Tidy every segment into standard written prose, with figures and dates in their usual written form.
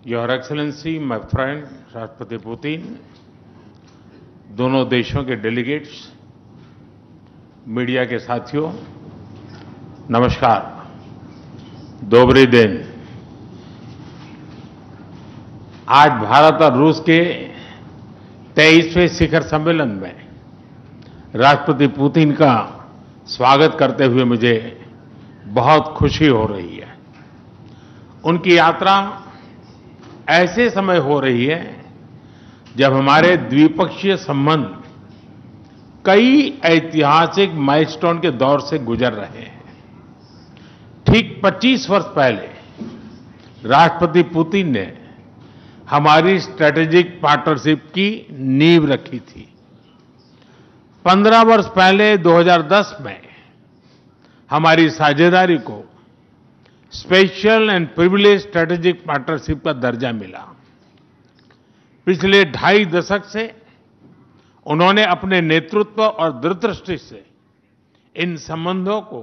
Your excellency, my friend राष्ट्रपति Putin, दोनों देशों के डेलीगेट्स, मीडिया के साथियों, नमस्कार, दोबरी दिन। आज भारत और रूस के 23वें शिखर सम्मेलन में राष्ट्रपति पुतिन का स्वागत करते हुए मुझे बहुत खुशी हो रही है। उनकी यात्रा ऐसे समय हो रही है जब हमारे द्विपक्षीय संबंध कई ऐतिहासिक माइलस्टोन के दौर से गुजर रहे हैं। ठीक 25 वर्ष पहले राष्ट्रपति पुतिन ने हमारी स्ट्रैटेजिक पार्टनरशिप की नींव रखी थी। 15 वर्ष पहले 2010 में हमारी साझेदारी को special and privilege strategic partnership का दर्जा मिला। पिछले 2.5 दशक से उन्होंने अपने नेतृत्व और दूरदृष्टि से इन संबंधों को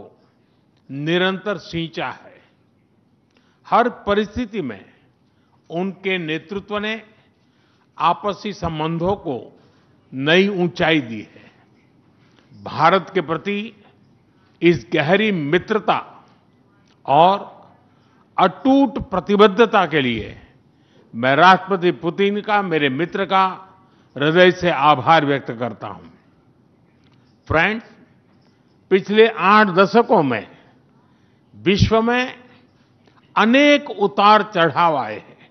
निरंतर सींचा है। हर परिस्थिति में उनके नेतृत्व ने आपसी संबंधों को नई ऊंचाई दी है। भारत के प्रति इस गहरी मित्रता और अटूट प्रतिबद्धता के लिए मैं राष्ट्रपति पुतिन का, मेरे मित्र का हृदय से आभार व्यक्त करता हूं। फ्रेंड्स, पिछले 8 दशकों में विश्व में अनेक उतार चढ़ाव आए हैं।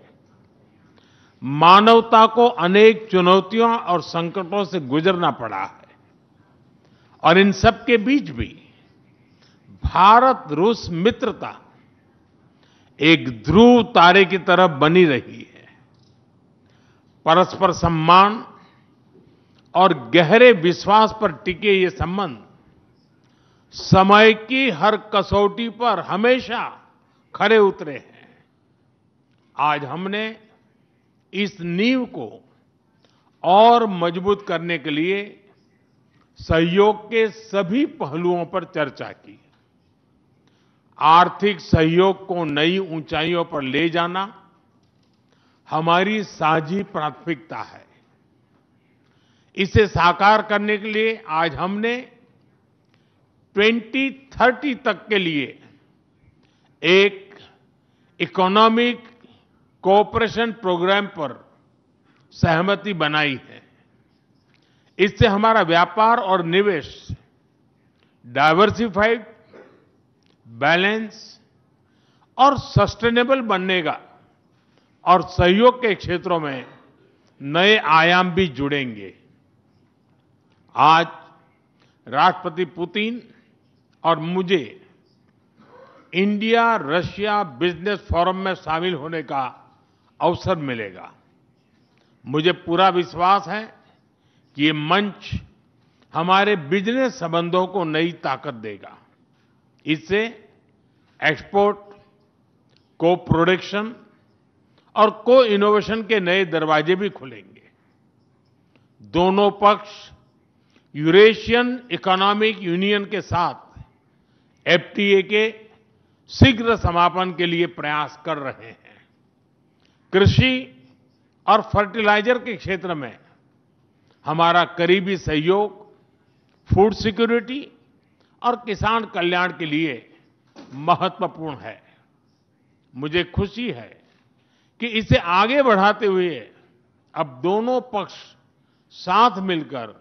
मानवता को अनेक चुनौतियों और संकटों से गुजरना पड़ा है और इन सब के बीच भी भारत रूस मित्रता एक ध्रुव तारे की तरह बनी रही है। परस्पर सम्मान और गहरे विश्वास पर टिके ये संबंध समय की हर कसौटी पर हमेशा खरे उतरे हैं। आज हमने इस नींव को और मजबूत करने के लिए सहयोग के सभी पहलुओं पर चर्चा की। आर्थिक सहयोग को नई ऊंचाइयों पर ले जाना हमारी साझी प्राथमिकता है। इसे साकार करने के लिए आज हमने 2030 तक के लिए एक इकोनॉमिक कोऑपरेशन प्रोग्राम पर सहमति बनाई है। इससे हमारा व्यापार और निवेश डाइवर्सिफाइड, बैलेंस और सस्टेनेबल बनेगा और सहयोग के क्षेत्रों में नए आयाम भी जुड़ेंगे। आज राष्ट्रपति पुतिन और मुझे इंडिया रशिया बिजनेस फोरम में शामिल होने का अवसर मिलेगा। मुझे पूरा विश्वास है कि ये मंच हमारे बिजनेस संबंधों को नई ताकत देगा। इससे एक्सपोर्ट, को प्रोडक्शन और को इनोवेशन के नए दरवाजे भी खुलेंगे। दोनों पक्ष यूरेशियन इकोनॉमिक यूनियन के साथ एफटीए के शीघ्र समापन के लिए प्रयास कर रहे हैं। कृषि और फर्टिलाइजर के क्षेत्र में हमारा करीबी सहयोग फूड सिक्योरिटी और किसान कल्याण के लिए महत्वपूर्ण है। मुझे खुशी है कि इसे आगे बढ़ाते हुए अब दोनों पक्ष साथ मिलकर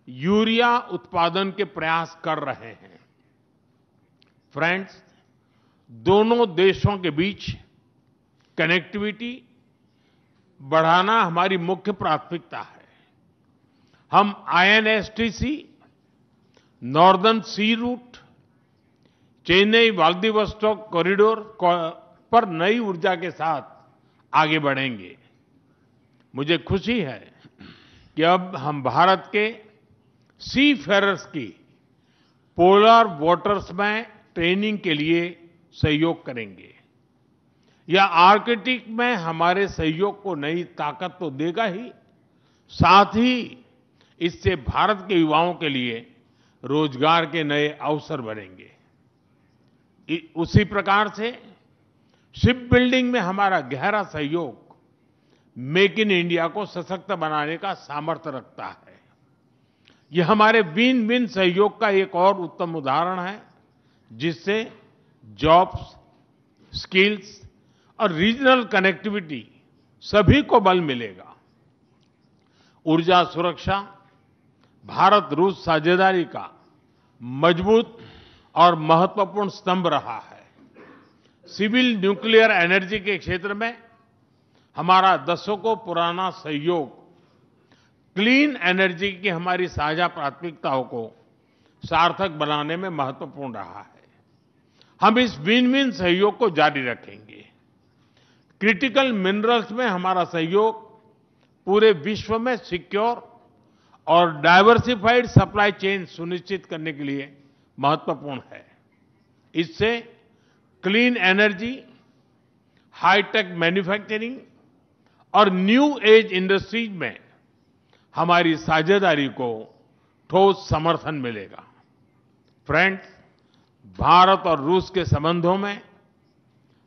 यूरिया उत्पादन के प्रयास कर रहे हैं। फ्रेंड्स, दोनों देशों के बीच कनेक्टिविटी बढ़ाना हमारी मुख्य प्राथमिकता है। हम आईएनएसटीसी, नॉर्दर्न सी रूट, चेन्नई व्लादिवोस्टोक कॉरिडोर पर नई ऊर्जा के साथ आगे बढ़ेंगे। मुझे खुशी है कि अब हम भारत के सी फेरर्स की पोलर वाटर्स में ट्रेनिंग के लिए सहयोग करेंगे। यह आर्कटिक में हमारे सहयोग को नई ताकत तो देगा ही, साथ ही इससे भारत के युवाओं के लिए रोजगार के नए अवसर बनेंगे। उसी प्रकार से शिप बिल्डिंग में हमारा गहरा सहयोग मेक इन इंडिया को सशक्त बनाने का सामर्थ्य रखता है। यह हमारे विन विन सहयोग का एक और उत्तम उदाहरण है, जिससे जॉब्स, स्किल्स और रीजनल कनेक्टिविटी सभी को बल मिलेगा। ऊर्जा सुरक्षा भारत रूस साझेदारी का मजबूत और महत्वपूर्ण स्तंभ रहा है। सिविल न्यूक्लियर एनर्जी के क्षेत्र में हमारा दशकों पुराना सहयोग क्लीन एनर्जी की हमारी साझा प्राथमिकताओं को सार्थक बनाने में महत्वपूर्ण रहा है। हम इस विन विन सहयोग को जारी रखेंगे। क्रिटिकल मिनरल्स में हमारा सहयोग पूरे विश्व में सिक्योर और डाइवर्सिफाइड सप्लाई चेन सुनिश्चित करने के लिए महत्वपूर्ण है। इससे क्लीन एनर्जी, हाईटेक मैन्युफैक्चरिंग और न्यू एज इंडस्ट्रीज में हमारी साझेदारी को ठोस समर्थन मिलेगा। फ्रेंड्स, भारत और रूस के संबंधों में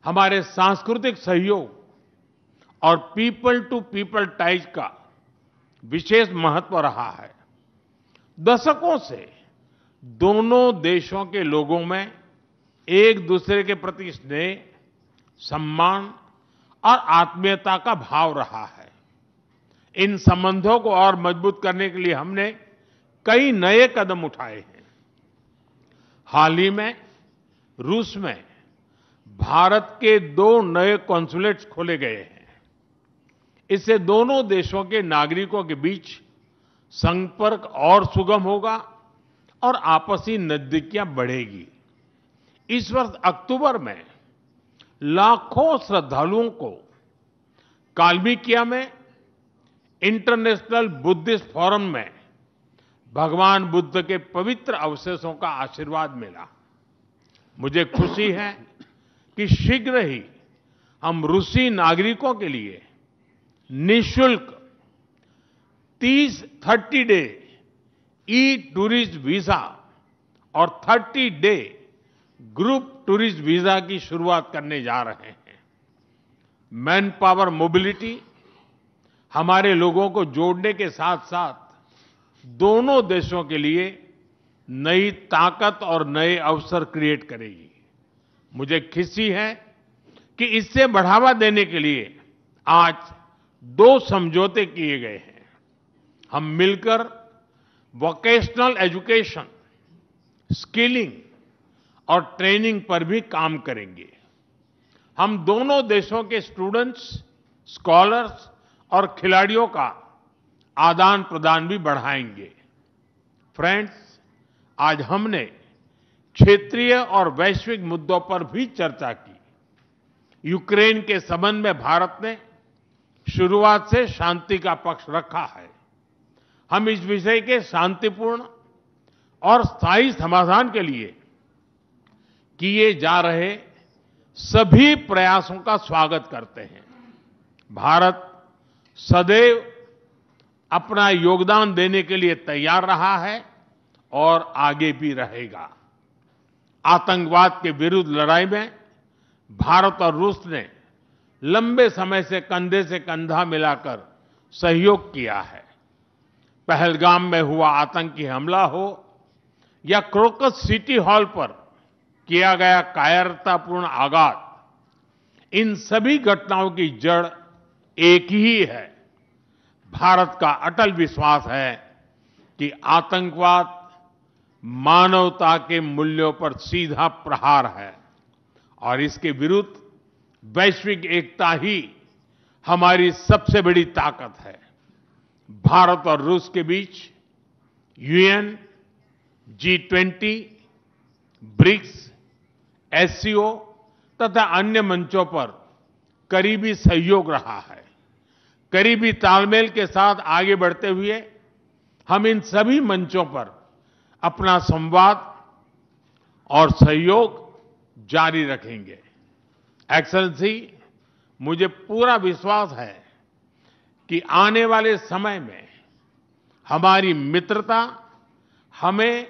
हमारे सांस्कृतिक सहयोग और पीपल टू पीपल टाइज का विशेष महत्व रहा है। दशकों से दोनों देशों के लोगों में एक दूसरे के प्रति स्नेह, सम्मान और आत्मीयता का भाव रहा है। इन संबंधों को और मजबूत करने के लिए हमने कई नए कदम उठाए हैं। हाल ही में रूस में भारत के 2 नए कॉन्सुलेट्स खोले गए हैं। इससे दोनों देशों के नागरिकों के बीच संपर्क और सुगम होगा और आपसी नजदीकियां बढ़ेगी। इस वर्ष अक्टूबर में लाखों श्रद्धालुओं को काल्मिकिया में इंटरनेशनल बुद्धिस्ट फोरम में भगवान बुद्ध के पवित्र अवशेषों का आशीर्वाद मिला। मुझे खुशी है कि शीघ्र ही हम रूसी नागरिकों के लिए निःशुल्क 30 डे ई टूरिस्ट वीजा और 30 डे ग्रुप टूरिस्ट वीजा की शुरुआत करने जा रहे हैं। मैन पावर मोबिलिटी हमारे लोगों को जोड़ने के साथ साथ दोनों देशों के लिए नई ताकत और नए अवसर क्रिएट करेगी। मुझे खुशी है कि इससे बढ़ावा देने के लिए आज 2 समझौते किए गए हैं। हम मिलकर वोकेशनल एजुकेशन, स्किलिंग और ट्रेनिंग पर भी काम करेंगे। हम दोनों देशों के स्टूडेंट्स, स्कॉलर्स और खिलाड़ियों का आदान प्रदान भी बढ़ाएंगे। फ्रेंड्स, आज हमने क्षेत्रीय और वैश्विक मुद्दों पर भी चर्चा की। यूक्रेन के संबंध में भारत ने शुरुआत से शांति का पक्ष रखा है। हम इस विषय के शांतिपूर्ण और स्थायी समाधान के लिए किए जा रहे सभी प्रयासों का स्वागत करते हैं। भारत सदैव अपना योगदान देने के लिए तैयार रहा है और आगे भी रहेगा। आतंकवाद के विरुद्ध लड़ाई में भारत और रूस ने लंबे समय से कंधा मिलाकर सहयोग किया है। पहलगाम में हुआ आतंकी हमला हो या क्रोकस सिटी हॉल पर किया गया कायरतापूर्ण आघात, इन सभी घटनाओं की जड़ एक ही है। भारत का अटल विश्वास है कि आतंकवाद मानवता के मूल्यों पर सीधा प्रहार है और इसके विरुद्ध वैश्विक एकता ही हमारी सबसे बड़ी ताकत है। भारत और रूस के बीच यूएन, G20, ब्रिक्स, एससीओ तथा अन्य मंचों पर करीबी सहयोग रहा है। करीबी तालमेल के साथ आगे बढ़ते हुए हम इन सभी मंचों पर अपना संवाद और सहयोग जारी रखेंगे। एक्सेलेंसी, मुझे पूरा विश्वास है कि आने वाले समय में हमारी मित्रता हमें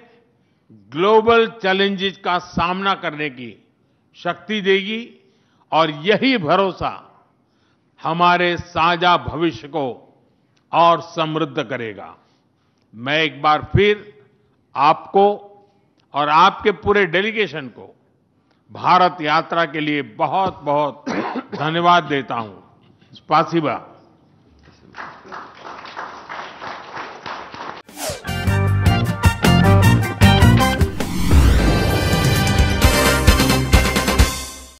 ग्लोबल चैलेंजेस का सामना करने की शक्ति देगी और यही भरोसा हमारे साझा भविष्य को और समृद्ध करेगा। मैं एक बार फिर आपको और आपके पूरे डेलीगेशन को भारत यात्रा के लिए बहुत बहुत धन्यवाद देता हूं। स्पासिबा।